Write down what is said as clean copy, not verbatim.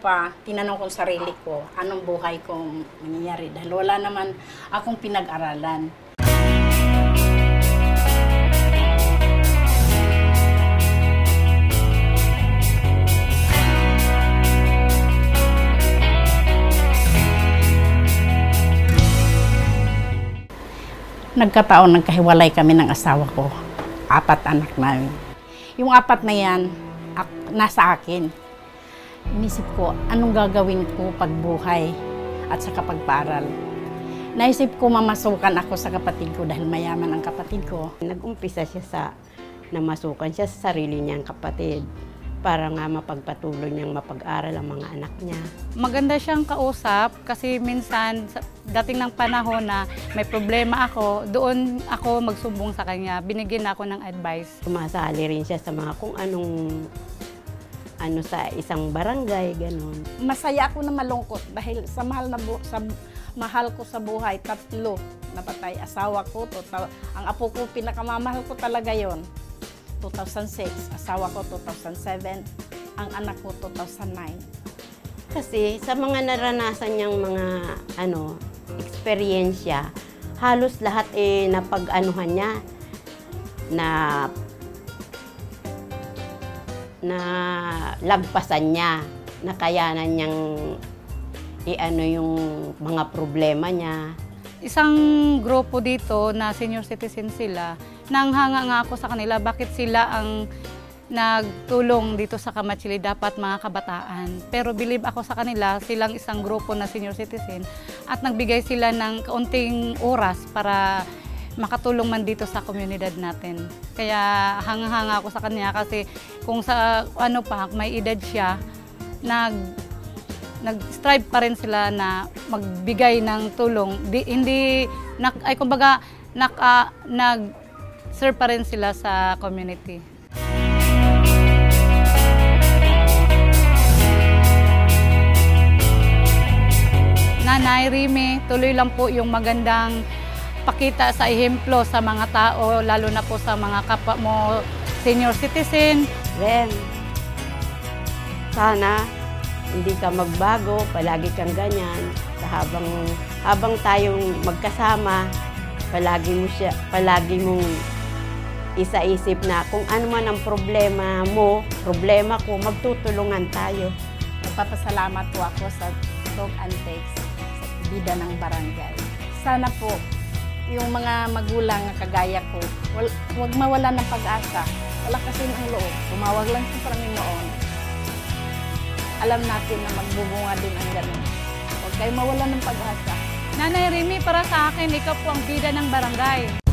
pa, tinanong ko sa sarili ko, anong buhay kong nangyayari. Dahil wala naman akong pinag-aralan. Nagkataon, nagkahiwalay kami ng asawa ko. 4 anak namin. Yung 4 na yan, nasa akin. Inisip ko, anong gagawin ko pagbuhay at sa pagpaaral. Naisip ko mamasukan ako sa kapatid ko dahil mayaman ang kapatid ko. Nag-umpisa siya namasukan siya sa sarili niyang kapatid para nga mapagpatuloy niyang mapag-aral ang mga anak niya. Maganda siyang kausap kasi minsan dating ng panahon na may problema ako, doon ako magsumbong sa kanya, binigyan ako ng advice. Sumasali rin siya sa mga kung anong sa isang barangay, gano'n. Masaya ako na malungkot dahil sa mahal ko sa buhay, 3 napatay. Asawa ko, ang apo ko, pinakamamahal ko talaga yon. 2006, asawa ko 2007, ang anak ko 2009. Kasi sa mga naranasan niyang mga eksperyensya, halos lahat napag-anuhan niya, na lagpasan niya, nakayanan niyang yung mga problema niya. Isang grupo dito na senior citizen sila, nanghanga nga ako sa kanila bakit sila ang nagtulong dito sa Kamatsili, dapat mga kabataan. Pero believe ako sa kanila, silang isang grupo na senior citizen at nagbigay sila ng kaunting oras para makatulong man dito sa komunidad natin. Kaya hanga-hanga ako sa kanya kasi kung sa may edad siya, nag-strive pa rin sila na magbigay ng tulong. Nag-serve pa rin sila sa community. Nanay Rimi, tuloy lang po yung magandang pakita sa ehemplo sa mga tao, lalo na po sa mga kapwa mo senior citizen. Ren, sana hindi ka magbago, palagi kang ganyan. Habang tayong magkasama, palagi mong isaisip na kung ano man ang problema mo, problema ko, magtutulungan tayo. Nagpapasalamat po ako sa Dog Antics, sa bida ng barangay. Sana po, yung mga magulang na kagaya ko, huwag mawalan ng pag-asa. Wala kasi ng loob. Tumawag lang sa Panginoon. Alam natin na magbubunga din ang ganun. Huwag kayo mawalan ng pag-asa. Nanay Rimi, para sa akin, ikaw po ang bida ng barangay.